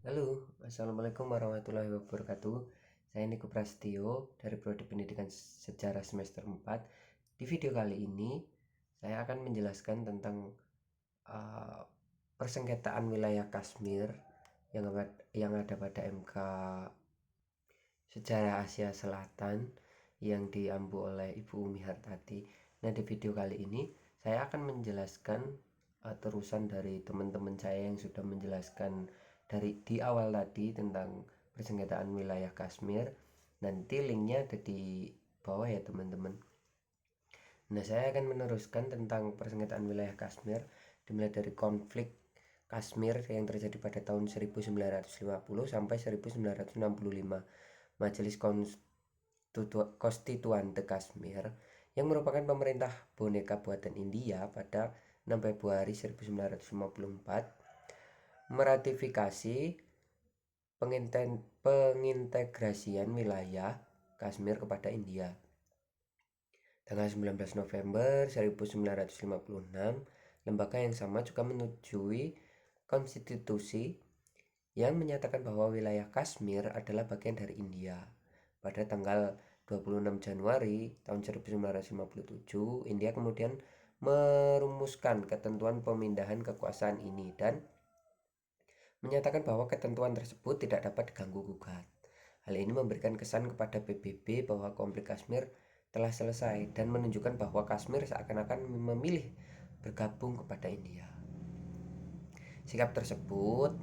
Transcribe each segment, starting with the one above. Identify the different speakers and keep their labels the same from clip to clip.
Speaker 1: Halo, Assalamualaikum warahmatullahi wabarakatuh. Saya Niko Prasetyo dari Prodi Pendidikan Sejarah semester 4. Di video kali ini, saya akan menjelaskan tentang uh, persengketaan wilayah Kashmir yang ada pada MK Sejarah Asia Selatan yang diampu oleh Ibu Umi Hartati. Nah, di video kali ini, saya akan menjelaskan terusan dari teman-teman saya yang sudah menjelaskan dari di awal tadi tentang persengketaan wilayah Kashmir. Nanti linknya ada di bawah ya teman-teman. Nah, saya akan meneruskan tentang persengketaan wilayah Kashmir dimulai dari konflik Kashmir yang terjadi pada tahun 1950 sampai 1965. Majelis Konstituante Kashmir yang merupakan pemerintah boneka buatan India pada 6 Februari 1954 meratifikasi pengintegrasian wilayah Kashmir kepada India. Tanggal 19 November 1956, lembaga yang sama juga menyetujui konstitusi yang menyatakan bahwa wilayah Kashmir adalah bagian dari India. Pada tanggal 26 Januari tahun 1957, India kemudian merumuskan ketentuan pemindahan kekuasaan ini dan menyatakan bahwa ketentuan tersebut tidak dapat diganggu gugat. Hal ini memberikan kesan kepada PBB bahwa konflik Kashmir telah selesai dan menunjukkan bahwa Kashmir seakan-akan memilih bergabung kepada India. Sikap tersebut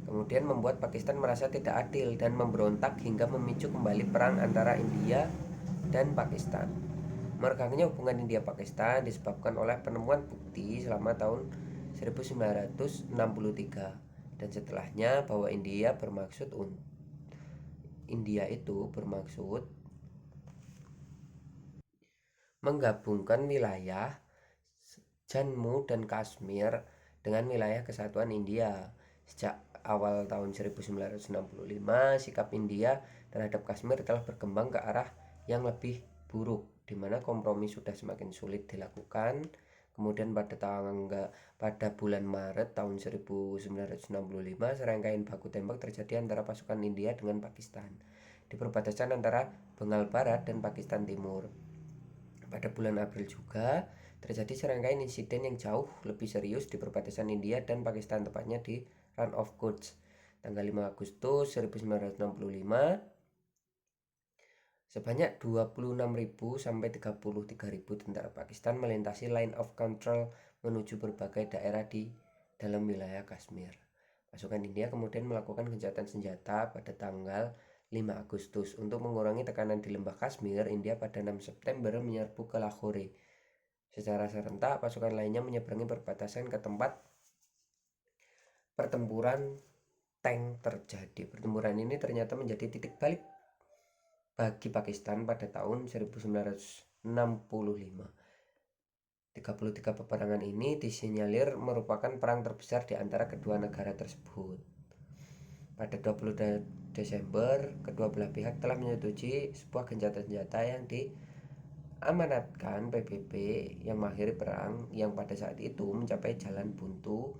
Speaker 1: kemudian membuat Pakistan merasa tidak adil dan memberontak hingga memicu kembali perang antara India dan Pakistan. Meregangnya hubungan India-Pakistan disebabkan oleh penemuan bukti selama tahun 1963 dan setelahnya bahwa India itu bermaksud menggabungkan wilayah Jammu dan Kashmir dengan wilayah kesatuan India. Sejak awal tahun 1965, sikap India terhadap Kashmir telah berkembang ke arah yang lebih buruk, di mana kompromi sudah semakin sulit dilakukan. Kemudian pada bulan Maret tahun 1965, serangkaian baku tembak terjadi antara pasukan India dengan Pakistan di perbatasan antara Bengal Barat dan Pakistan Timur. Pada bulan April juga terjadi serangkaian insiden yang jauh lebih serius di perbatasan India dan Pakistan, tepatnya di Run of Kutch. Tanggal 5 Agustus 1965, sebanyak 26.000 sampai 33.000 tentara Pakistan melintasi line of control menuju berbagai daerah di dalam wilayah Kashmir. Pasukan India kemudian melakukan gencatan senjata pada tanggal 5 Agustus untuk mengurangi tekanan di lembah Kashmir. India pada 6 September menyerbu ke Lahore. Secara serentak, pasukan lainnya menyeberangi perbatasan ke tempat pertempuran tank terjadi. Pertempuran ini ternyata menjadi titik balik bagi Pakistan pada tahun 1965. 33 peperangan ini disinyalir merupakan perang terbesar di antara kedua negara tersebut. Pada 20 Desember, kedua belah pihak telah menyetujui sebuah gencatan senjata yang diamanatkan PBB yang mengakhiri perang yang pada saat itu mencapai jalan buntu.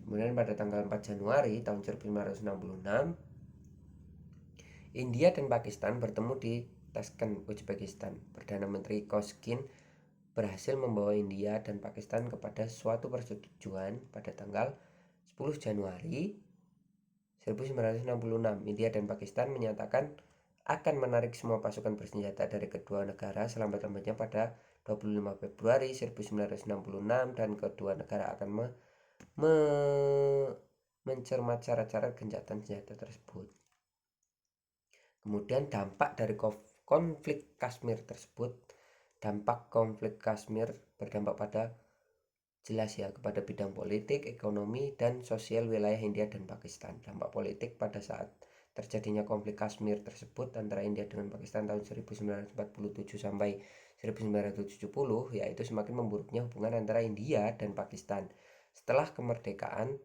Speaker 1: Kemudian pada tanggal 4 Januari tahun 1966, India dan Pakistan bertemu di Tashkent, Uzbekistan. Perdana Menteri Koskin berhasil membawa India dan Pakistan kepada suatu persetujuan pada tanggal 10 Januari 1966. India dan Pakistan menyatakan akan menarik semua pasukan bersenjata dari kedua negara selambat-lambatnya pada 25 Februari 1966 dan kedua negara akan mencermat cara-cara gencatan senjata tersebut. Kemudian dampak dari konflik Kashmir tersebut, dampak konflik Kashmir berdampak pada jelas ya kepada bidang politik, ekonomi, dan sosial wilayah India dan Pakistan. Dampak politik pada saat terjadinya konflik Kashmir tersebut antara India dengan Pakistan tahun 1947 sampai 1970 yaitu semakin memburuknya hubungan antara India dan Pakistan setelah kemerdekaan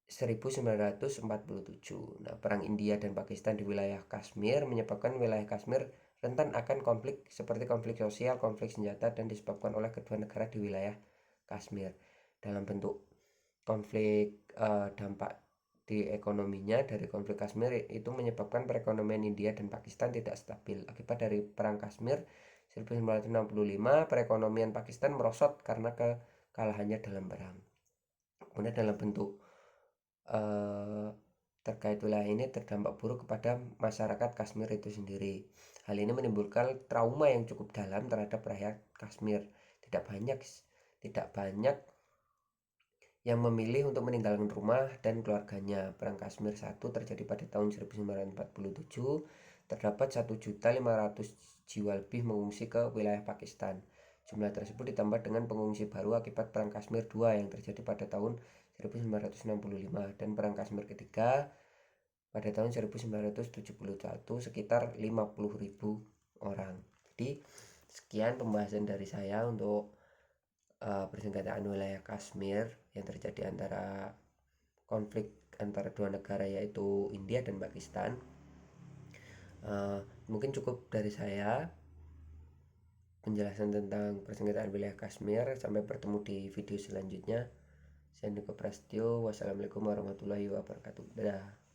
Speaker 1: 1947. Nah, perang India dan Pakistan di wilayah Kashmir menyebabkan wilayah Kashmir rentan akan konflik seperti konflik sosial, konflik senjata dan disebabkan oleh kedua negara di wilayah Kashmir dalam bentuk konflik dampak di ekonominya dari konflik Kashmir itu menyebabkan perekonomian India dan Pakistan tidak stabil. Akibat dari perang Kashmir 1965, perekonomian Pakistan merosot karena kekalahannya dalam perang. Kemudian dalam bentuk terkait wilayah ini terdampak buruk kepada masyarakat Kashmir itu sendiri. Hal ini menimbulkan trauma yang cukup dalam terhadap rakyat Kashmir. Tidak banyak yang memilih untuk meninggalkan rumah dan keluarganya. Perang Kashmir I terjadi pada tahun 1947. Terdapat 1.500.000 jiwa lebih mengungsi ke wilayah Pakistan. Jumlah tersebut ditambah dengan pengungsi baru akibat Perang Kashmir II yang terjadi pada tahun 1965 dan Perang Kashmir ketiga pada tahun 1971 sekitar 50.000 orang. Jadi sekian pembahasan dari saya untuk persengketaan wilayah Kashmir yang terjadi antara konflik antara dua negara yaitu India dan Pakistan. Mungkin cukup dari saya penjelasan tentang persengketaan wilayah Kashmir. Sampai bertemu di video selanjutnya. Saya Niko Prasetyo. Wassalamualaikum warahmatullahi wabarakatuh. Dadah.